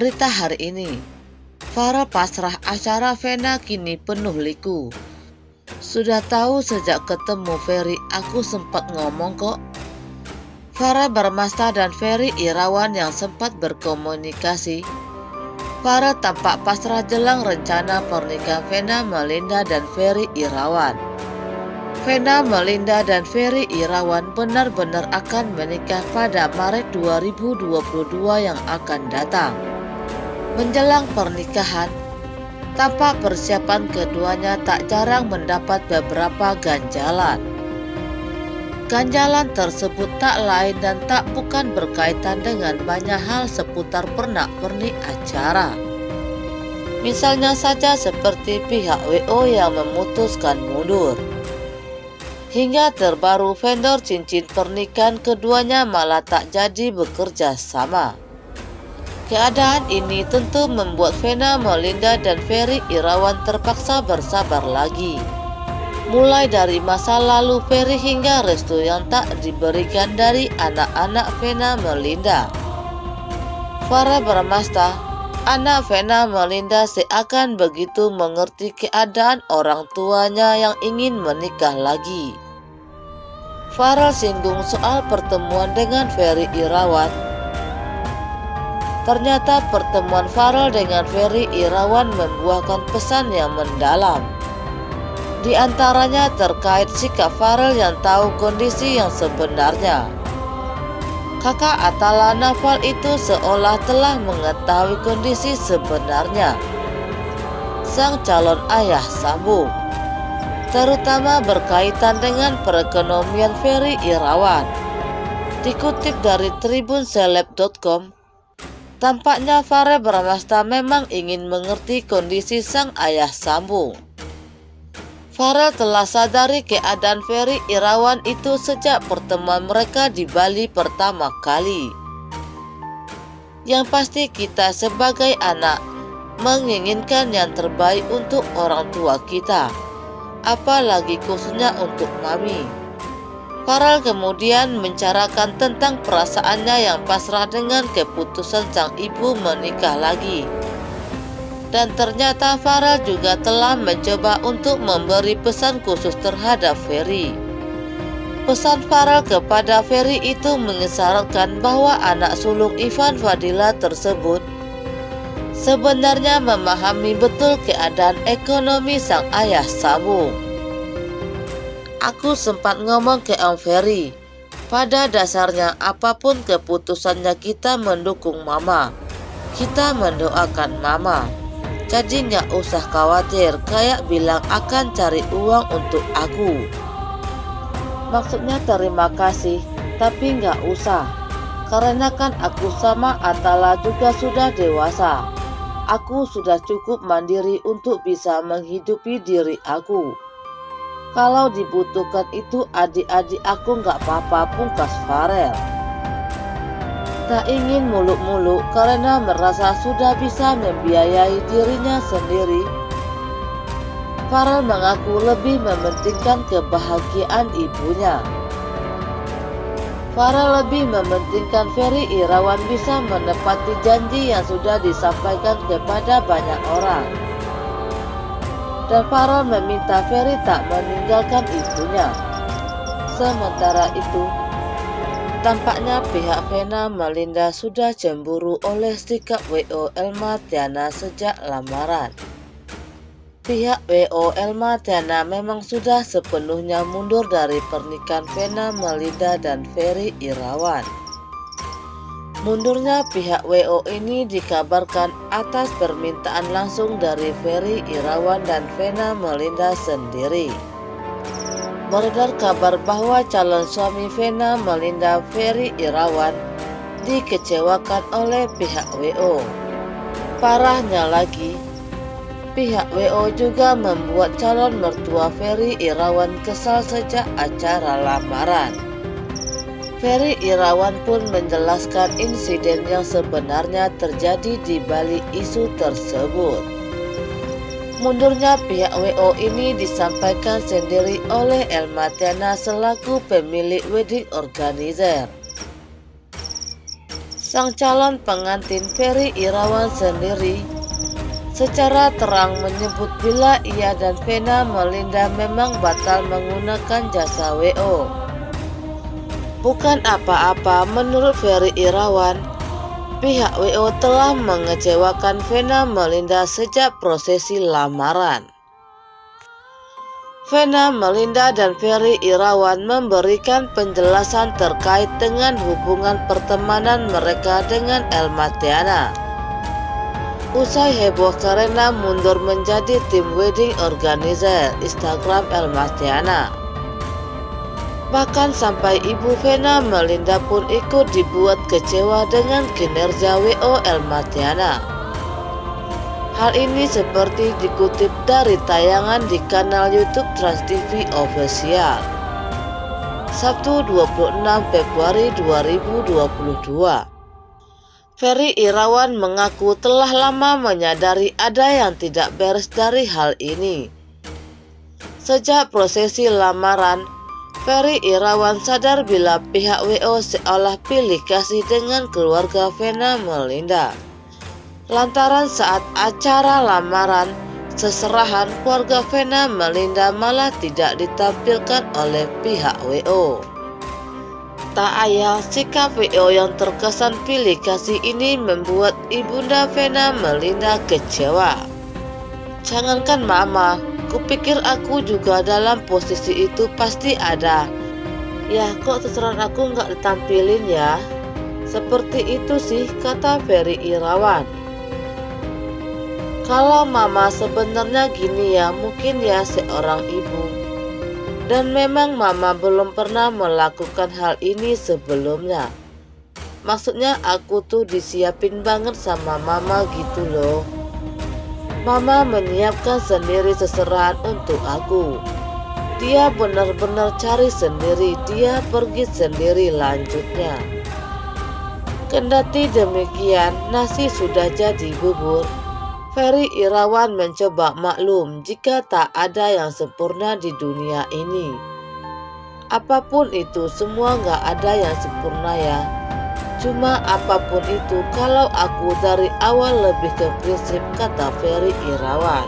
Berita hari ini, Farel pasrah acara Vena kini penuh liku. Sudah tahu sejak ketemu Ferry aku sempat ngomong kok. Farel Bramasta dan Ferry Irawan yang sempat berkomunikasi. Farel tampak pasrah jelang rencana pernikahan Vena Melinda dan Ferry Irawan. Vena Melinda dan Ferry Irawan benar-benar akan menikah pada Maret 2022 yang akan datang. Menjelang pernikahan, tampak persiapan keduanya tak jarang mendapat beberapa ganjalan. Ganjalan tersebut tak lain dan tak bukan berkaitan dengan banyak hal seputar pernak-pernik acara. Misalnya saja seperti pihak WO yang memutuskan mundur. Hingga terbaru vendor cincin pernikahan keduanya malah tak jadi bekerja sama. Keadaan ini tentu membuat Vena Melinda dan Ferry Irawan terpaksa bersabar lagi. Mulai dari masa lalu Ferry hingga restu yang tak diberikan dari anak-anak Vena Melinda. Farel Bramasta, anak Vena Melinda seakan begitu mengerti keadaan orang tuanya yang ingin menikah lagi. Farel singgung soal pertemuan dengan Ferry Irawan. Ternyata pertemuan Farel dengan Ferry Irawan membuahkan pesan yang mendalam. Di antaranya terkait sikap Farel yang tahu kondisi yang sebenarnya. Kakak Atala Naval itu seolah telah mengetahui kondisi sebenarnya sang calon ayah sambung, terutama berkaitan dengan perekonomian Ferry Irawan. Dikutip dari tribunseleb.com, tampaknya Farel Bramasta memang ingin mengerti kondisi sang ayah sambung. Farel telah sadari keadaan Ferry Irawan itu sejak pertemuan mereka di Bali pertama kali. Yang pasti kita sebagai anak menginginkan yang terbaik untuk orang tua kita, apalagi khususnya untuk mami. Farel kemudian menceritakan tentang perasaannya yang pasrah dengan keputusan sang ibu menikah lagi. Dan ternyata Farel juga telah mencoba untuk memberi pesan khusus terhadap Ferry. Pesan Farel kepada Ferry itu mengisyaratkan bahwa anak sulung Ivan Fadila tersebut sebenarnya memahami betul keadaan ekonomi sang ayah sambung. Aku sempat ngomong ke Om Ferry, pada dasarnya apapun keputusannya kita mendukung mama. Kita mendoakan mama. Jadi nggak usah khawatir, kayak bilang akan cari uang untuk aku. Maksudnya terima kasih, tapi nggak usah. Karena kan aku sama Atala juga sudah dewasa. Aku sudah cukup mandiri untuk bisa menghidupi diri aku. Kalau dibutuhkan itu adik-adik aku nggak apa-apa, pungkas Farel. Tak ingin muluk-muluk karena merasa sudah bisa membiayai dirinya sendiri. Farel mengaku lebih mementingkan kebahagiaan ibunya. Farel lebih mementingkan Ferry Irawan bisa menepati janji yang sudah disampaikan kepada banyak orang. Dan Farel meminta Ferry tak meninggalkan ibunya. Sementara itu, tampaknya pihak Vena Melinda sudah cemburu oleh sikap WO Elma Tiana sejak lamaran. Pihak WO Elma Tiana memang sudah sepenuhnya mundur dari pernikahan Vena Melinda dan Ferry Irawan. Mundurnya pihak WO ini dikabarkan atas permintaan langsung dari Ferry Irawan dan Vena Melinda sendiri. Beredar kabar bahwa calon suami Vena Melinda, Ferry Irawan, dikecewakan oleh pihak WO. Parahnya lagi, pihak WO juga membuat calon mertua Ferry Irawan kesal sejak acara lamaran. Ferry Irawan pun menjelaskan insiden yang sebenarnya terjadi di balik isu tersebut. Mundurnya pihak WO ini disampaikan sendiri oleh Elma Tiana selaku pemilik wedding organizer. Sang calon pengantin Ferry Irawan sendiri secara terang menyebut bila ia dan Vena Melinda memang batal menggunakan jasa WO. Bukan apa-apa, menurut Ferry Irawan, pihak WO telah mengecewakan Vena Melinda sejak prosesi lamaran. Vena Melinda dan Ferry Irawan memberikan penjelasan terkait dengan hubungan pertemanan mereka dengan Elma Tiana. Usai heboh karena mundur menjadi tim wedding organizer Instagram Elma Tiana. Bahkan sampai ibu Vena Melinda pun ikut dibuat kecewa dengan kinerja WO Elma Tiana. Hal ini seperti dikutip dari tayangan di kanal YouTube Trans TV Official. Sabtu 26 Februari 2022. Ferry Irawan mengaku telah lama menyadari ada yang tidak beres dari hal ini. Sejak prosesi lamaran, Ferry Irawan sadar bila pihak WO seolah pilih kasih dengan keluarga Vena Melinda. Lantaran saat acara lamaran, seserahan keluarga Vena Melinda malah tidak ditampilkan oleh pihak WO. Tak ayal, sikap WO yang terkesan pilih kasih ini membuat ibunda Vena Melinda kecewa. Jangankan mama, kupikir aku juga dalam posisi itu pasti ada. Ya kok terserah aku nggak ditampilin ya. Seperti itu sih, kata Ferry Irawan. Kalau mama sebenarnya gini ya, mungkin ya seorang ibu. Dan memang mama belum pernah melakukan hal ini sebelumnya. Maksudnya aku tuh disiapin banget sama mama gitu loh. Mama menyiapkan sendiri seserahan untuk aku. Dia benar-benar cari sendiri, dia pergi sendiri, lanjutnya. Kendati demikian, nasi sudah jadi bubur. Ferry Irawan mencoba maklum jika tak ada yang sempurna di dunia ini. Apapun itu, semua gak ada yang sempurna ya. Cuma apapun itu, kalau aku dari awal lebih ke prinsip, kata Ferry Irawan.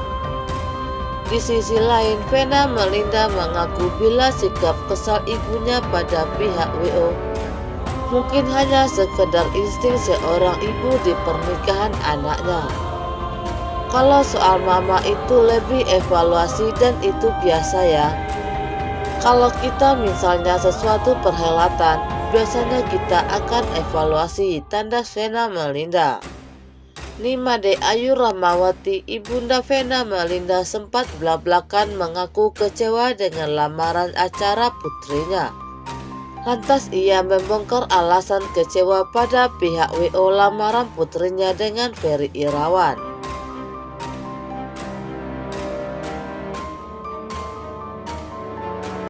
Di sisi lain, Vena Melinda mengaku bila sikap kesal ibunya pada pihak WO mungkin hanya sekedar insting seorang ibu di pernikahan anaknya. Kalau soal mama itu lebih evaluasi dan itu biasa ya. Kalau kita misalnya sesuatu perhelatan, biasanya kita akan evaluasi, tanda Vena Melinda. Nimade Ayu Rahmawati, ibunda Vena Melinda sempat belak-belakan mengaku kecewa dengan lamaran acara putrinya. Lantas ia membongkar alasan kecewa pada pihak WO lamaran putrinya dengan Ferry Irawan.